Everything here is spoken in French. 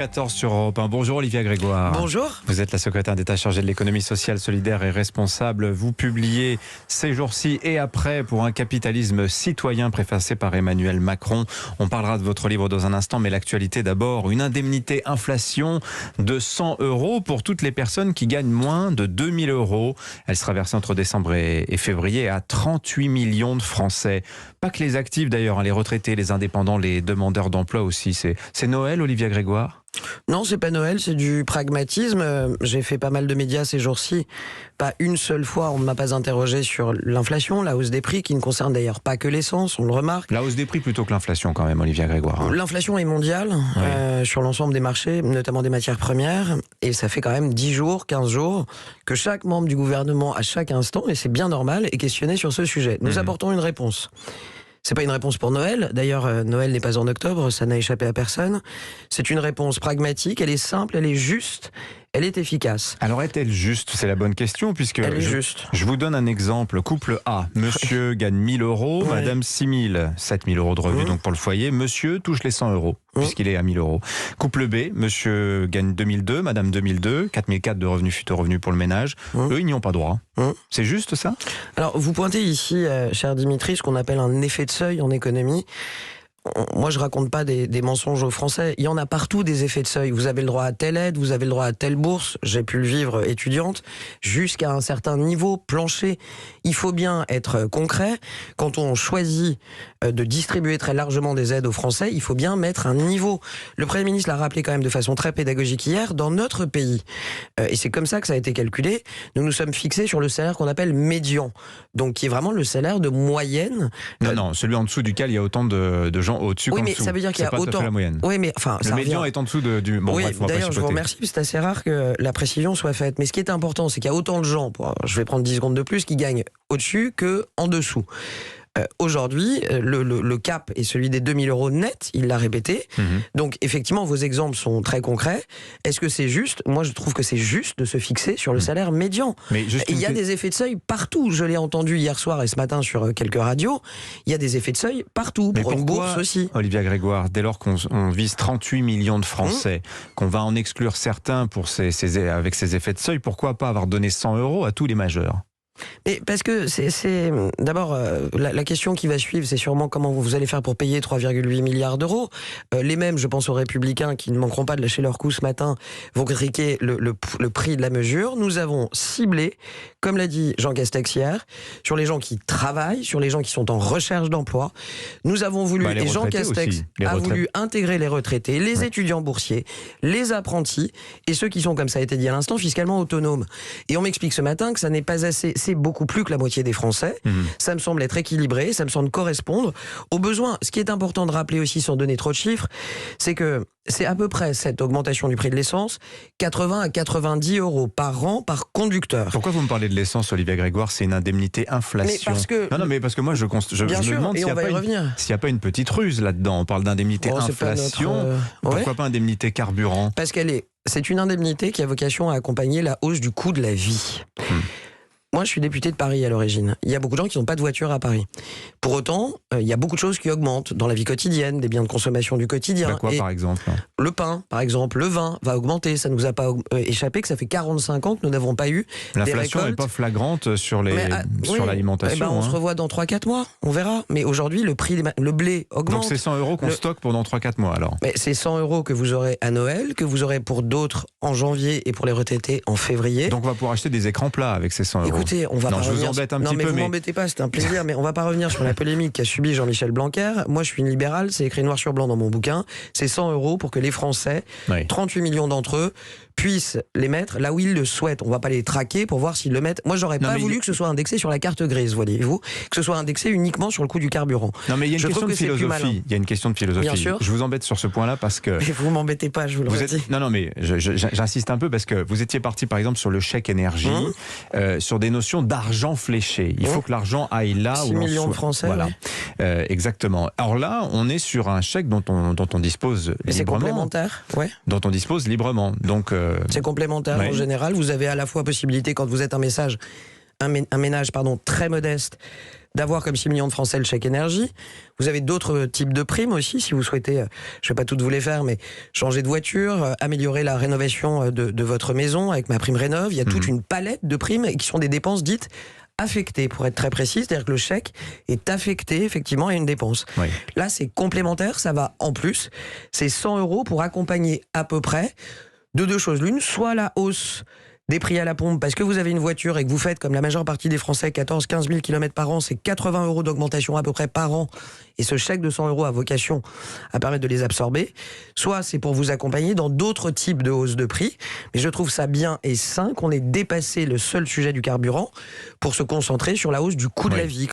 14 sur Europe 1. Bonjour Olivia Grégoire. Bonjour. Vous êtes la secrétaire d'État chargée de l'économie sociale, solidaire et responsable. Vous publiez ces jours-ci et après pour un capitalisme citoyen préfacé par Emmanuel Macron. On parlera de votre livre dans un instant, mais l'actualité d'abord. Une indemnité inflation de 100 € pour toutes les personnes qui gagnent moins de 2000 €. Elle sera versée entre décembre et février à 38 millions de Français. Pas que les actifs d'ailleurs, les retraités, les indépendants, les demandeurs d'emploi aussi. C'est Noël, Olivia Grégoire ? Non, c'est pas Noël, c'est du pragmatisme. J'ai fait pas mal de médias ces jours-ci. Pas une seule fois, on ne m'a pas interrogé sur l'inflation, la hausse des prix, qui ne concerne d'ailleurs pas que l'essence, on le remarque. La hausse des prix plutôt que l'inflation quand même, Olivia Grégoire. L'inflation est mondiale, sur l'ensemble des marchés, notamment des matières premières. Et ça fait quand même 10 jours, 15 jours, que chaque membre du gouvernement, à chaque instant, et c'est bien normal, est questionné sur ce sujet. Nous apportons une réponse. C'est pas une réponse pour Noël. D'ailleurs, Noël n'est pas en octobre, ça n'a échappé à personne. C'est une réponse pragmatique, elle est simple, elle est juste, elle est efficace. Alors est-elle juste? C'est la bonne question, puisque elle est juste. Je vous donne un exemple. Couple A, monsieur gagne 1000 €, madame 6000, 7000 € de revenus donc pour le foyer. Monsieur touche les 100 €, puisqu'il est à 1000 €. Couple B, monsieur gagne 2002, madame 2002, 4004 de revenus futur revenu pour le ménage. Eux, ils n'y ont pas droit. C'est juste ça? Alors, vous pointez ici, cher Dimitri, ce qu'on appelle un effet de seuil en économie. Moi, je raconte pas des mensonges aux Français. Il y en a partout des effets de seuil. Vous avez le droit à telle aide, vous avez le droit à telle bourse. J'ai pu le vivre étudiante, jusqu'à un certain niveau plancher. Il faut bien être concret. Quand on choisit de distribuer très largement des aides aux Français, il faut bien mettre un niveau. Le Premier ministre l'a rappelé quand même de façon très pédagogique hier, dans notre pays, et c'est comme ça que ça a été calculé, nous nous sommes fixés sur le salaire qu'on appelle médian, donc qui est vraiment le salaire de moyenne. Non, celui en dessous duquel il y a autant de gens au-dessus qu'en dessous. Oui, mais ça veut dire qu'il y a autant. La moyenne. Oui, mais enfin, le médian est en dessous du. Bon, oui, bref, d'ailleurs, je vous remercie, parce que c'est assez rare que la précision soit faite. Mais ce qui est important, c'est qu'il y a autant de gens, je vais prendre 10 secondes de plus, qui gagnent au-dessus que en dessous. Aujourd'hui, le cap est celui des 2000 € net, il l'a répété. Donc, effectivement, vos exemples sont très concrets. Est-ce que c'est juste? Moi, je trouve que c'est juste de se fixer sur le salaire médian. Mais il y a des effets de seuil partout. Je l'ai entendu hier soir et ce matin sur quelques radios. Il y a des effets de seuil partout, pour une bourse aussi. Olivia Grégoire, dès lors qu'on vise 38 millions de Français, qu'on va en exclure certains avec ces effets de seuil, pourquoi pas avoir donné 100 € à tous les majeurs? Mais parce que c'est d'abord la question qui va suivre, c'est sûrement comment vous allez faire pour payer 3,8 milliards d'euros. Les mêmes, je pense aux Républicains, qui ne manqueront pas de lâcher leur coup ce matin, vont critiquer le prix de la mesure. Nous avons ciblé, comme l'a dit Jean Castex hier, sur les gens qui travaillent, sur les gens qui sont en recherche d'emploi. Nous avons voulu, et Jean Castex a voulu intégrer les retraités, les étudiants boursiers, les apprentis et ceux qui sont, comme ça a été dit à l'instant, fiscalement autonomes. Et on m'explique ce matin que ça n'est pas assez. C'est beaucoup plus que la moitié des Français. Ça me semble être équilibré, ça me semble correspondre aux besoins. Ce qui est important de rappeler aussi, sans donner trop de chiffres, c'est que c'est à peu près cette augmentation du prix de l'essence, 80 à 90 € par an par conducteur. Pourquoi vous me parlez de l'essence, Olivia Grégoire? C'est une indemnité inflation. Mais parce que... Non, mais parce que moi, je me demande s'il n'y a pas une petite ruse là-dedans. On parle d'indemnité inflation. Pourquoi pas indemnité carburant? Parce c'est une indemnité qui a vocation à accompagner la hausse du coût de la vie. Moi, je suis député de Paris à l'origine. Il y a beaucoup de gens qui n'ont pas de voiture à Paris. Pour autant, il y a beaucoup de choses qui augmentent dans la vie quotidienne, des biens de consommation du quotidien. Quoi, par exemple? Le pain, par exemple, le vin va augmenter. Ça ne nous a pas échappé que ça fait 45 ans que nous n'avons pas eu des récoltes. L'inflation n'est pas flagrante sur l'alimentation. On se revoit dans 3-4 mois, on verra. Mais aujourd'hui, le blé augmente. Donc c'est 100 € qu'on stocke pendant 3-4 mois alors? Mais c'est 100 € que vous aurez à Noël, que vous aurez pour d'autres en janvier et pour les retraités en février. Donc on va pouvoir acheter des écrans plats avec ces 100 €. Écoutez, on va pas revenir. Je vous embête un petit peu. Vous m'embêtez pas, c'est un plaisir, mais on va pas revenir sur la polémique qu'a subi Jean-Michel Blanquer. Moi, je suis une libérale, c'est écrit noir sur blanc dans mon bouquin. C'est 100 € pour que les Français, 38 millions d'entre eux, puissent les mettre là où ils le souhaitent. On va pas les traquer pour voir s'ils le mettent. Moi, j'aurais pas voulu que ce soit indexé sur la carte grise, voyez-vous, que ce soit indexé uniquement sur le coût du carburant. Non, mais il y a une question de philosophie. Il y a une question de philosophie. Bien sûr. Je vous embête sur ce point-là parce que... Mais vous m'embêtez pas, je vous le redis. Non, mais j'insiste un peu parce que vous étiez parti, par exemple, sur le chèque énergie, sur des notions d'argent fléché. Il faut que l'argent aille là où 6 millions de Français. Voilà. Exactement. Alors là, on est sur un chèque dont on dispose librement. C'est complémentaire, dont on dispose librement. Donc, c'est complémentaire en général. Vous avez à la fois possibilité, quand vous êtes un message un ménage très modeste d'avoir comme 6 millions de Français le chèque énergie. Vous avez d'autres types de primes aussi, si vous souhaitez, je ne vais pas toutes vous les faire, mais changer de voiture, améliorer la rénovation de votre maison avec ma prime rénov'. Il y a toute une palette de primes qui sont des dépenses dites affectées, pour être très précis, c'est-à-dire que le chèque est affecté effectivement à une dépense. Oui. Là, c'est complémentaire, ça va en plus. C'est 100 € pour accompagner à peu près de deux choses. L'une, soit la hausse des prix à la pompe, parce que vous avez une voiture et que vous faites, comme la majeure partie des Français, 14-15 000 km par an, c'est 80 € d'augmentation à peu près par an, et ce chèque de 100 € a vocation à permettre de les absorber. Soit c'est pour vous accompagner dans d'autres types de hausses de prix, mais je trouve ça bien et sain qu'on ait dépassé le seul sujet du carburant pour se concentrer sur la hausse du coût de la vie.